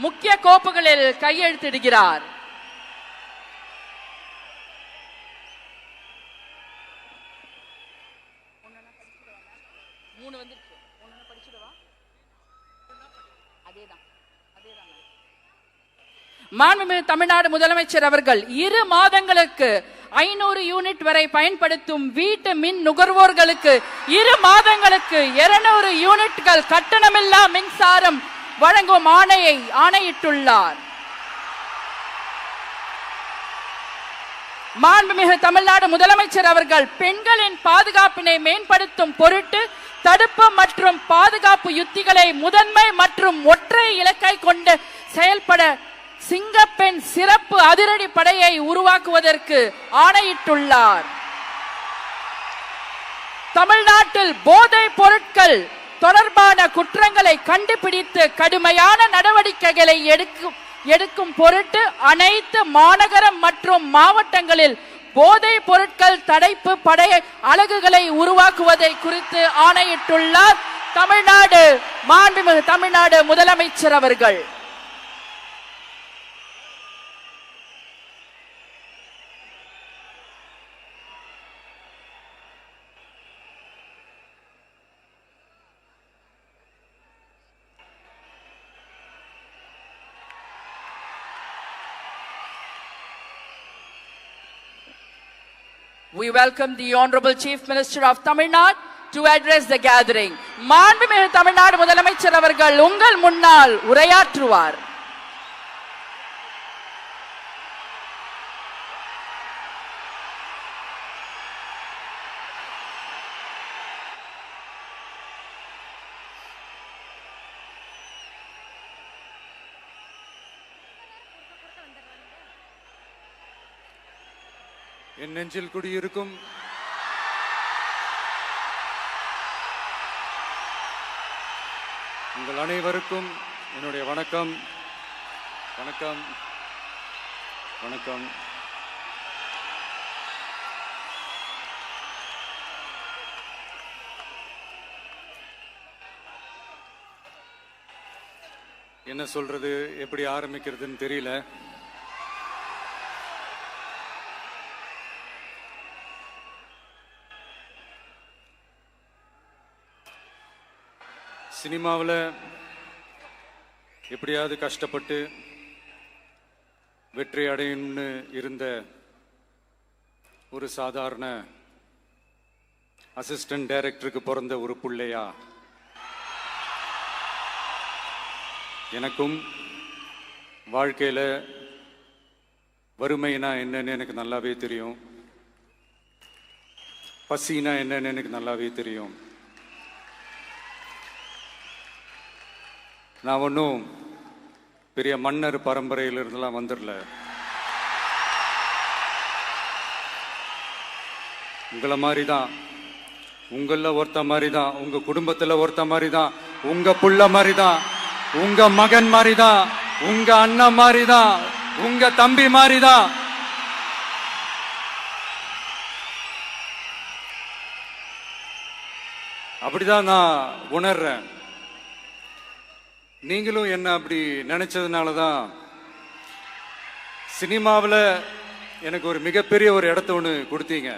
முக்கிய கோப்புகளில் கையெழுத்திடுகிறார். மாண்புமிகு தமிழ்நாடு முதலமைச்சர் அவர்கள் 2 மாதங்களுக்கு 500 யூனிட் வரை பயன்படுத்தும் வீட்டு மின் நுகர்வோர்களுக்கு 2 மாதங்களுக்கு 200 யூனிட்கள் கட்டணமில்லா மின்சாரம் வழங்கும் ஆணையிட்டுள்ளார். மாண்புமிகு தமிழ்நாடு முதலமைச்சர் அவர்கள் பெண்களின் பாதுகாப்பினை மேம்படுத்தும் பொருட்டு தடுப்பு மற்றும் பாதுகாப்பு யுத்திகளை முதன்மை மற்றும் ஒற்றை இலக்கை கொண்டு செயல்பட சிங்கப்பெண் சிறப்பு அதிரடி படையை உருவாக்குவதற்கு ஆணையிட்டுள்ளார். தமிழ்நாட்டில் போதைப் பொருட்கள் தொடர்பான குற்றங்களை கண்டுபிடித்து கடுமையான நடவடிக்கைகளை எடுக்கும் பொருட்டு அனைத்து மாநகரம் மற்றும் மாவட்டங்களில் போதைப் பொருட்கள் தடுப்பு படை அலகுகளை உருவாக்குவதை குறித்து ஆணையிட்டுள்ளார் மாண்புமிகு தமிழ்நாடு முதலமைச்சர் அவர்கள். We welcome the Honorable Chief Minister of Tamil Nadu to address the gathering. மாண்புமிகு தமிழ்நாடு முதலமைச்சர் அவர்கள் உங்கள் முன்னால் உரையாற்றுவார். என் நெஞ்சில் குடியிருக்கும் உங்கள் அனைவருக்கும் என்னுடைய வணக்கம். வணக்கம் வணக்கம். என்ன சொல்றது, எப்படி ஆரம்பிக்கிறதுன்னு தெரியல. சினிமாவில் எப்படியாவது கஷ்டப்பட்டு வெற்றி அடையணும்னு இருந்த ஒரு சாதாரண அசிஸ்டன்ட் டைரக்டருக்கு பிறந்த ஒரு பிள்ளையா எனக்கும் வாழ்க்கையில் வறுமைனா என்னன்னு எனக்கு நல்லாவே தெரியும், பசினா என்னன்னு எனக்கு நல்லாவே தெரியும். நான் ஒன்றும் பெரிய மன்னர் பரம்பரையிலிருந்தெல்லாம் வந்துடல. உங்களை மாதிரி தான், உங்களில் ஒருத்த மாதிரி தான், உங்க குடும்பத்தில் ஒருத்த மாதிரி தான், உங்க புள்ள மாதிரி தான், உங்க மகன் மாதிரி தான், உங்க அண்ணன் மாதிரி தான், உங்க தம்பி மாதிரி தான். அப்படிதான் நான் உணர்றேன். நீங்களும் என்ன அப்படி நினைச்சதுனால தான் சினிமாவில் எனக்கு ஒரு மிகப்பெரிய ஒரு இடத்த ஒன்று கொடுத்தீங்க.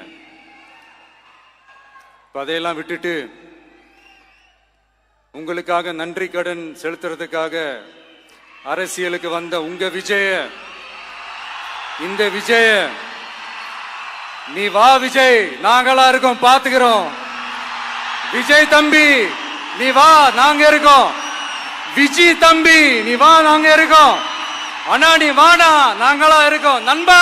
அதையெல்லாம் விட்டுட்டு உங்களுக்காக நன்றி கடன் செலுத்துறதுக்காக அரசியலுக்கு வந்த உங்க விஜய, இந்த விஜய, நீ வா விஜய், நாங்களா இருக்கோம், பாத்துக்கிறோம். விஜய் தம்பி நீ வா, நாங்க இருக்கோம். விஜய் தம்பி நீ வா, நாங்க இருக்கோம். அண்ணா நீ வாடா, நாங்களா இருக்கோம். நண்பா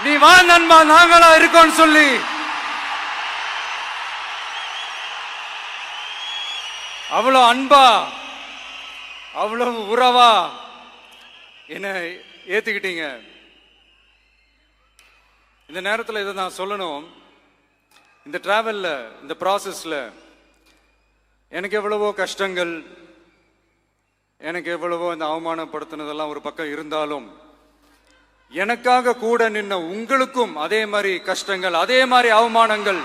நீ வா, நண்பா நாங்களா இருக்கோம் சொல்லி அவ்வளவு அன்பா, அவ்வளவு உறவா என்ன ஏத்துக்கிட்டீங்க. இந்த நேரத்தில் இதை நான் சொல்லணும். இந்த டிராவல்ல, இந்த ப்ராசஸ்ல எனக்கு எவ்வளவோ கஷ்டங்கள், எனக்கு எவ்வளவோ இந்த அவமானப்படுத்தினதெல்லாம் ஒரு பக்கம் இருந்தாலும் எனக்காக கூட நின்ன உங்களுக்கும் அதே மாதிரி கஷ்டங்கள், அதே மாதிரி அவமானங்கள்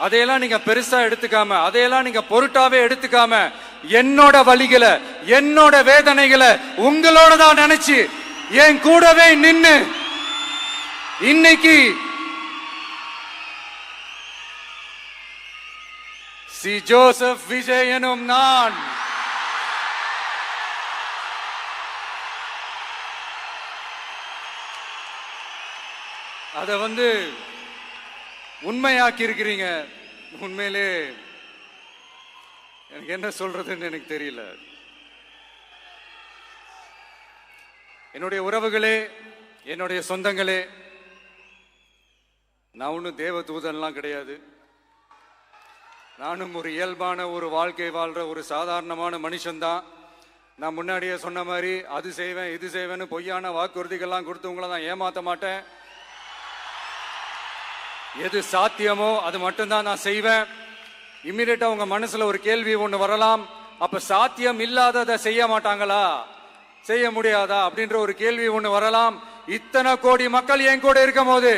அதையெல்லாம் நீங்க பெருசா எடுத்துக்காம, அதையெல்லாம் நீங்க பொருட்டாவே எடுத்துக்காம, என்னோட வலிகளை, என்னோட வேதனைகளை உங்களோட தான் நினைச்சு என் கூடவே நின்னு இன்னைக்கு சி ஜோசப் விஜய் எனும் நான் அத உண்மையாக்கி இருக்கிறீங்க. உண்மையிலே எனக்கு என்ன சொல்றதுன்னு எனக்கு தெரியல. என்னுடைய உறவுகளே, என்னுடைய சொந்தங்களே, நான் ஒன்றும் தேவ தூதன்லாம் கிடையாது. நானும் ஒரு இயல்பான ஒரு வாழ்க்கை வாழ்ற ஒரு சாதாரணமான மனுஷன்தான். நான் முன்னாடியே சொன்ன மாதிரி அது செய்வேன் இது செய்வேன்னு பொய்யான வாக்குறுதிகள்லாம் கொடுத்து உங்களை தான் ஏமாத்த மாட்டேன். எது சாத்தியமோ அது மட்டும்தான் நான் செய்வேன். இம்மிடியட்டா உங்க மனசுல ஒரு கேள்வி ஒண்ணு வரலாம், அப்ப சாத்தியம் இல்லாததை செய்ய மாட்டாங்களா, செய்ய முடியாதா அப்படின்ற ஒரு கேள்வி ஒண்ணு வரலாம். இத்தனை கோடி மக்கள் என் கூட இருக்கும் போது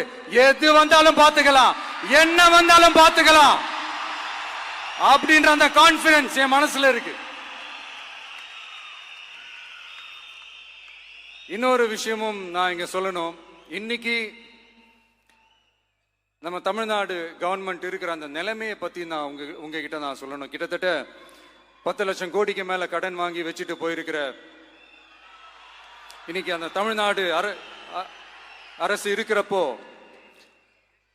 எது வந்தாலும் பாத்துக்கலாம், என்ன வந்தாலும் பாத்துக்கலாம் அப்படின்ற அந்த கான்பிடன்ஸ் என் மனசுல இருக்கு. இன்னொரு விஷயமும் நான் இங்க சொல்லணும். இன்னைக்கு நம்ம தமிழ்நாடு கவர்மெண்ட் இருக்கிற அந்த நிலைமையை பத்தி நான் உங்ககிட்ட நான் சொல்லணும். கிட்டத்தட்ட 10 லட்சம் கோடிக்கு மேல கடன் வாங்கி வச்சுட்டு போயிருக்கிற இன்னைக்கு அந்த தமிழ்நாடு அரசு இருக்கிறப்போ,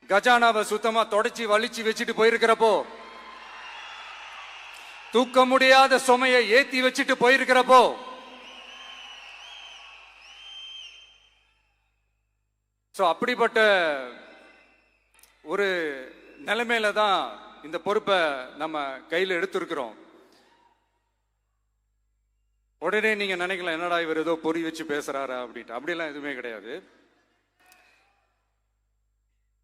கஜானாவை சுத்தமா தொடச்சி வலிச்சு வச்சுட்டு போயிருக்கிறப்போ, தூக்க முடியாத சுமையை ஏத்தி வச்சுட்டு போயிருக்கிறப்போ, அப்படிப்பட்ட ஒரு நிலைமையில தான் இந்த பொறுப்பை நம்ம கையில் எடுத்திருக்கிறோம். உடனே நீங்க நினைக்கலாம், என்னடா இவர் ஏதோ பொறி வச்சு பேசுறாரா அப்படின்ட்டு. அப்படிலாம் எதுவுமே கிடையாது.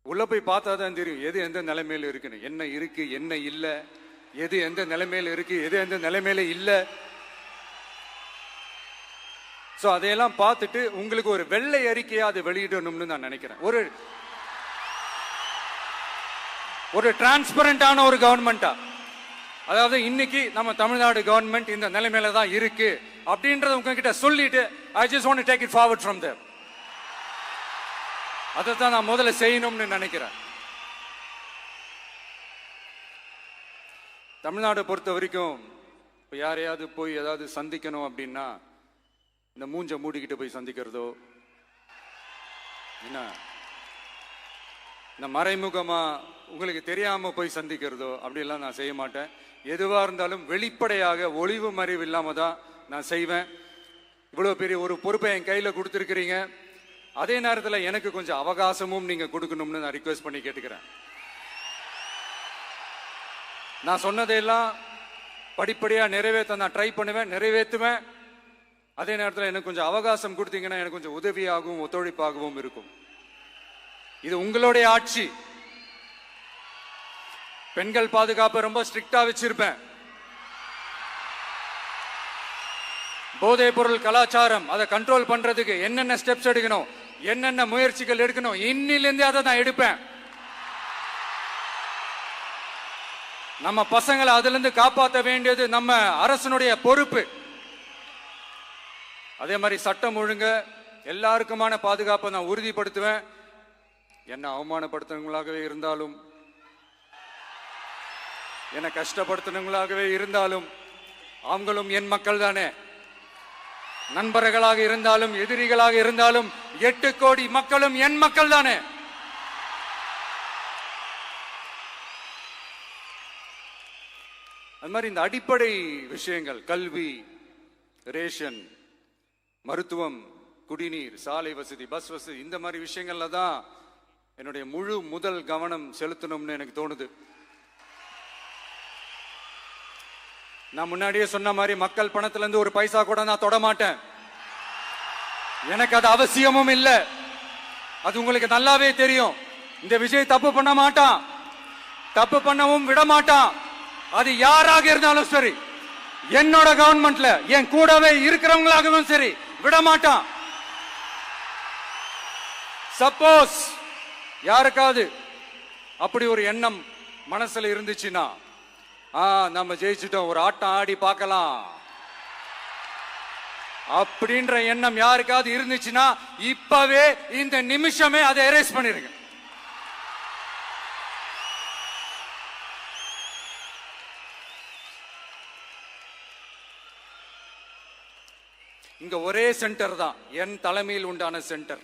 உள்ள போய் பார்த்தா தான் தெரியும் எது எந்த நிலைமையில இருக்குன்னு, என்ன இருக்கு என்ன இல்லை, எது எந்த நிலைமையில இருக்கு எது எந்த நிலைமையில இல்லை. அதையெல்லாம் பார்த்துட்டு உங்களுக்கு ஒரு வெள்ளை அறிக்கையா அதை வெளியிடணும்னு நான் நினைக்கிறேன். ஒரு டிரான்ஸ்பரண்டான ஒரு கவர்மெண்டா, அதாவது இன்னைக்கு நம்ம தமிழ்நாடு கவர்மெண்ட் இந்த நிலைமையில தான் இருக்கு அப்படின்றத உங்ககிட்ட சொல்லிட்டு I just want to take it forward from there. அதைத்தான் நான் முதல்ல செய்யணும்னு நினைக்கிறேன். தமிழ்நாடு பொறுத்த வரைக்கும் இப்போ யாரையாவது போய் ஏதாவது சந்திக்கணும் அப்படின்னா இந்த மூஞ்ச மூடிக்கிட்டு போய் சந்திக்கிறதோ, என்ன இந்த மறைமுகமா உங்களுக்கு தெரியாம போய் சந்திக்கிறதோ அப்படிலாம் நான் செய்ய மாட்டேன். எதுவா இருந்தாலும் வெளிப்படையாக ஒளிவு மறைவு இல்லாம தான் நான் செய்வேன். இவ்வளவு பெரிய ஒரு பொறுப்பை என் கையில கொடுத்துருக்கிறீங்க. அதே நேரத்தில் எனக்கு கொஞ்சம் அவகாசமும் நீங்க கொடுக்கணும்னு நான் ரிக்வெஸ்ட் பண்ணி கேட்டுக்கிறேன். நான் சொன்னதையெல்லாம் படிப்படியா நிறைவேற்ற நான் ட்ரை பண்ணுவேன், நிறைவேற்றுவேன். அதே நேரத்தில் எனக்கு கொஞ்சம் அவகாசம் கொடுத்தீங்கன்னா எனக்கு கொஞ்சம் உதவியாகவும் ஒத்துழைப்பாகவும் இருக்கும். இது உங்களுடைய ஆட்சி. பெண்கள் பாதுகாப்பை ரொம்ப ஸ்ட்ரிக்டா வச்சிருப்பேன். போதைப் பொருள் கலாச்சாரம் அதை கண்ட்ரோல் பண்றதுக்கு என்னென்ன ஸ்டெப்ஸ் எடுக்கணும், என்னென்ன முயற்சிகள் எடுக்கணும், இன்னிலிருந்தே அதை நான் எடுப்பேன். நம்ம பசங்களை அதுல இருந்து காப்பாற்ற வேண்டியது நம்ம அரசனுடைய பொறுப்பு. அதே மாதிரி சட்டம் ஒழுங்க எல்லாருக்குமான பாதுகாப்பை நான் உறுதிப்படுத்துவேன். என்ன அவமானப்படுத்தினவங்களாகவே இருந்தாலும், என்ன கஷ்டப்படுத்தினவங்களாகவே இருந்தாலும், அவங்களும் என் மக்கள் தானே. நண்பர்களாக இருந்தாலும் எதிரிகளாக இருந்தாலும் 8 கோடி மக்களும் என் மக்கள் தானே. அது மாதிரி இந்த அடிப்படை விஷயங்கள், கல்வி, ரேஷன், மருத்துவம், குடிநீர், சாலை வசதி, பஸ் வசதி, இந்த மாதிரி விஷயங்கள்ல தான் என்னுடைய முதல் கவனம் செலுத்தணும்னு எனக்கு தோணுது. நான் முன்னாடியே சொன்ன மாதிரி மக்கள் பணத்துல இருந்து ஒரு பைசா கூட நான் தொட மாட்டேன். எனக்கு அது அவசியமும் இல்லை. அது உங்களுக்கு நல்லாவே தெரியும். இந்த விஜய் தப்பு பண்ண மாட்டான், தப்பு பண்ணவும் விட மாட்டான். அது யாராக இருந்தாலும் சரி, என்னோட கவர்மெண்ட்ல என் கூடவே இருக்கிறவங்களாகவும் சரி, விட மாட்டான். சப்போஸ் யாருக்காவது அப்படி ஒரு எண்ணம் மனசுல இருந்துச்சுன்னா நம்ம ஜெயிச்சிட்டோம், ஒரு ஆட்டம் ஆடி பார்க்கலாம் அப்படின்ற எண்ணம் யாருக்காவது இருந்துச்சுன்னா இப்பவே இந்த நிமிஷமே அதை எரேஸ் பண்ணிருங்க. இங்க ஒரே சென்டர் தான், என் தலைமையில் உண்டான சென்டர்.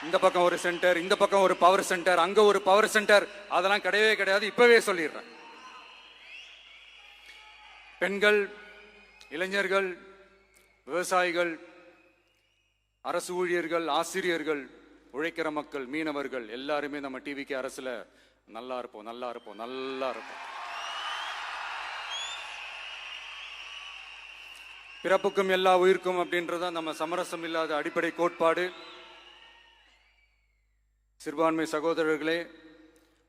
இந்த பக்கம் ஒரு சென்டர், இந்த பக்கம் ஒரு பவர் சென்டர், அங்க ஒரு பவர் சென்டர், அதெல்லாம் கிடையவே கிடையாது. இப்பவே சொல்லிடுறேன். பெண்கள், இளைஞர்கள், விவசாயிகள், அரசு ஊழியர்கள், ஆசிரியர்கள், உழைக்கிற மக்கள், மீனவர்கள் எல்லாருமே நம்ம டிவிக்கு அரசுல நல்லா இருப்போம், நல்லா இருப்போம், நல்லா இருப்போம். பிறப்புக்கும் எல்லா உயிர்க்கும் அப்படின்றத நம்ம சமரசம் இல்லாத அடிப்படை கோட்பாடு. சிறுபான்மை சகோதரர்களே,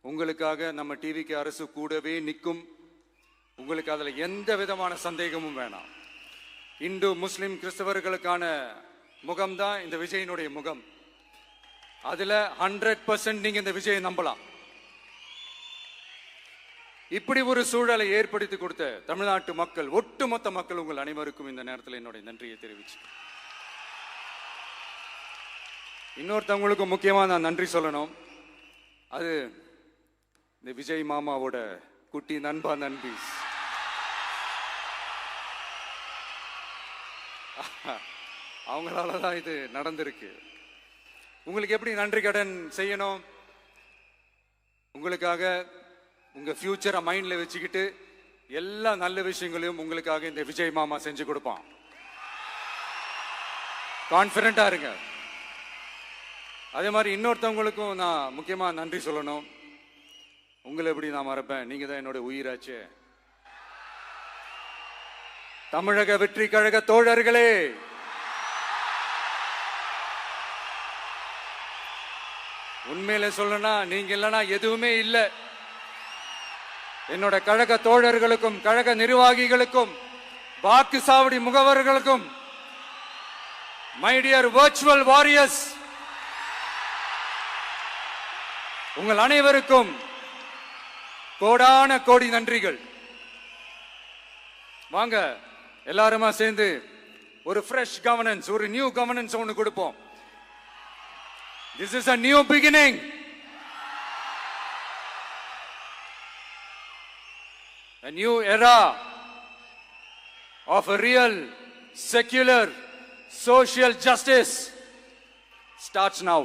உங்களுக்காக நம்ம டிவிக்கு அரசு கூடவே நிற்கும். உங்களுக்கு அதுல எந்த விதமான சந்தேகமும் வேணாம். இந்து முஸ்லிம் கிறிஸ்தவர்களுக்கான முகம்தான் இந்த விஜயனுடைய முகம். அதுல 100% நீங்க இந்த விஜயை நம்பலாம். இப்படி ஒரு சூழலை ஏற்படுத்தி கொடுத்த தமிழ்நாட்டு மக்கள், ஒட்டுமொத்த மக்கள், உங்கள் அனைவருக்கும் இந்த நேரத்தில் என்னுடைய நன்றியை தெரிவிச்சு, இன்னொருத்தவங்களுக்கு முக்கியமா நான் நன்றி சொல்லணும். அது இந்த விஜய் மாமாவோட குட்டி நண்பா நண்பி. அவங்களாலதான் இது நடந்திருக்கு. உங்களுக்கு எப்படி நன்றி கடன் செய்யணும்? உங்களுக்காக உங்க ஃபியூச்சரை மைண்ட்ல வச்சுக்கிட்டு எல்லா நல்ல விஷயங்களையும் உங்களுக்காக இந்த விஜய் மாமா செஞ்சு கொடுப்பான். கான்பிடண்டா இருங்க. அதே மாதிரி இன்னொருத்தவங்களுக்கும் நான் முக்கியமா நன்றி சொல்லணும். உங்களை எப்படி நான் மறப்பேன்? நீங்க தான் என்னோட உயிராச்சு. தமிழக வெற்றி கழக தோழர்களே, உண்மையில சொல்லனா நீங்க இல்லைன்னா எதுவுமே இல்லை. என்னோட கழக தோழர்களுக்கும், கழக நிர்வாகிகளுக்கும், வாக்கு சாவடி முகவர்களுக்கும், மை டியர் வர்ச்சுவல் வாரியர்ஸ், உங்கள் அனைவருக்கும் கோடான கோடி நன்றிகள். வாங்க எல்லாருமா சேர்ந்து ஒரு ஃப்ரெஷ் கவர்னன்ஸ், ஒரு நியூ கவர்னன்ஸ் ஒன்று கொடுப்போம். This is a new beginning. A new era of a real, secular, social justice starts now.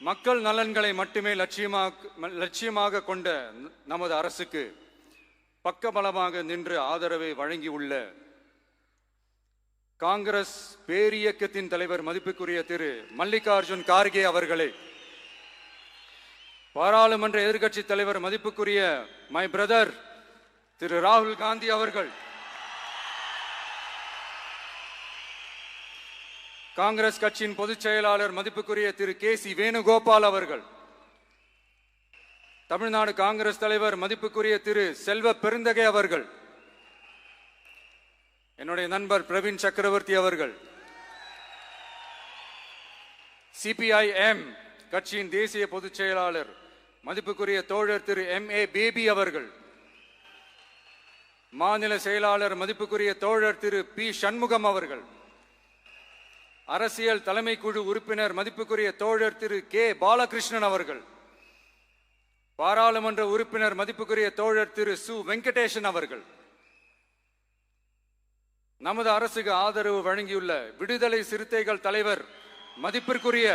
மக்கள் நலன்களை மட்டுமே லட்சியமாக கொண்ட நமது அரசுக்கு பக்கபலமாக நின்று ஆதரவை வழங்கியுள்ள காங்கிரஸ் பேரியக்கத்தின் தலைவர் மதிப்புக்குரிய திரு மல்லிகார்ஜுன் கார்கே அவர்களே, பாராளுமன்ற எதிர்க்கட்சி தலைவர் மதிப்புக்குரிய மை பிரதர் திரு ராகுல் காந்தி அவர்கள், காங்கிரஸ் கட்சியின் பொதுச் செயலாளர் மதிப்புக்குரிய திரு கே.சி. வேணுகோபால் அவர்கள், தமிழ்நாடு காங்கிரஸ் தலைவர் மதிப்புக்குரிய திரு செல்வ பெருந்தகை அவர்கள், என்னுடைய நண்பர் பிரவீன் சக்கரவர்த்தி அவர்கள், சிபிஐஎம் கட்சியின் தேசிய பொதுச் செயலாளர் மதிப்புக்குரிய தோழர் திரு M.A. பேபி அவர்கள், மாநில செயலாளர் மதிப்புக்குரிய தோழர் திரு பி. சண்முகம் அவர்கள், அரசியல் தலைமை குழு உறுப்பினர் மதிப்புக்குரிய தோழர் திரு கே. பாலகிருஷ்ணன் அவர்கள், பாராளுமன்ற உறுப்பினர் மதிப்புக்குரிய தோழர் திரு சு. வெங்கடேசன் அவர்கள், நமது அரசுக்கு ஆதரவு வழங்கியுள்ள விடுதலை சிறுத்தைகள் தலைவர் மதிப்பிற்குரிய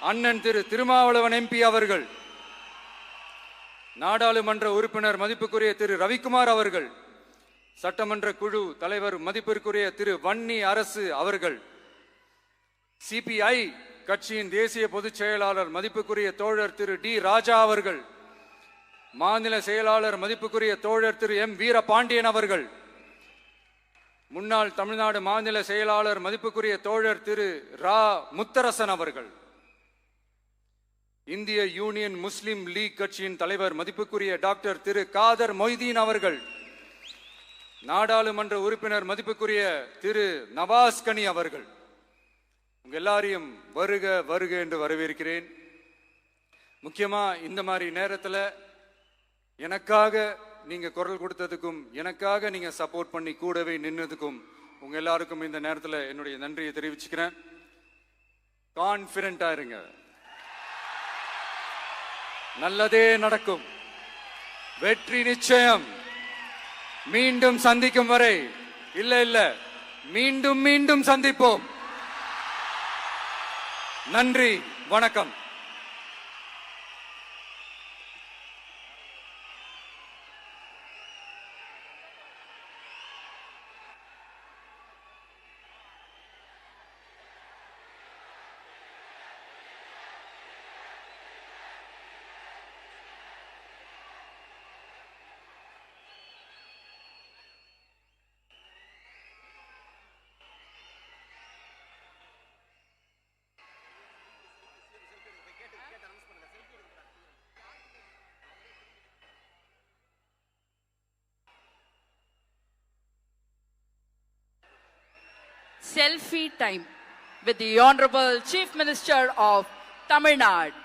அண்ணன் திரு திருமாவளவன் MP அவர்கள், நாடாளுமன்ற உறுப்பினர் மதிப்புக்குரிய திரு ரவிக்குமார் அவர்கள், சட்டமன்ற குழு தலைவர் மதிப்பிற்குரிய திரு வன்னி அரசு அவர்கள், CPI கட்சியின் தேசிய பொதுச் செயலாளர் மதிப்புக்குரிய தோழர் திரு டி. ராஜா அவர்கள், மாநில செயலாளர் மதிப்புக்குரிய தோழர் திரு M. வீரபாண்டியன் அவர்கள், முன்னாள் தமிழ்நாடு மாநில செயலாளர் மதிப்புக்குரிய தோழர் திரு ரா. முத்தரசன் அவர்கள், இந்திய யூனியன் முஸ்லிம் லீக் கட்சியின் தலைவர் மதிப்புக்குரிய டாக்டர் திரு காதர் மொய்தீன் அவர்கள், நாடாளுமன்ற உறுப்பினர் மதிப்புக்குரிய திரு நவாஸ் கனி அவர்கள். உங்க எல்லாரையும் வருக வருக என்று வரவேற்கிறேன். முக்கியமா இந்த மாதிரி நேரத்துல எனக்காக நீங்க குரல் கொடுத்ததுக்கும் எனக்காக நீங்க சப்போர்ட் பண்ணி கூடவே நின்னதுக்கும் உங்க எல்லாருக்கும் இந்த நேரத்துல என்னுடைய நன்றியை தெரிவிச்சுக்கிறேன். கான்பிடென்டா இருங்க, நல்லதே நடக்கும், வெற்றி நிச்சயம். மீண்டும் சந்திக்கும் வரை இல்ல மீண்டும் மீண்டும் சந்திப்போம். நன்றி, வணக்கம். Selfie time with the Honorable Chief Minister of Tamil Nadu.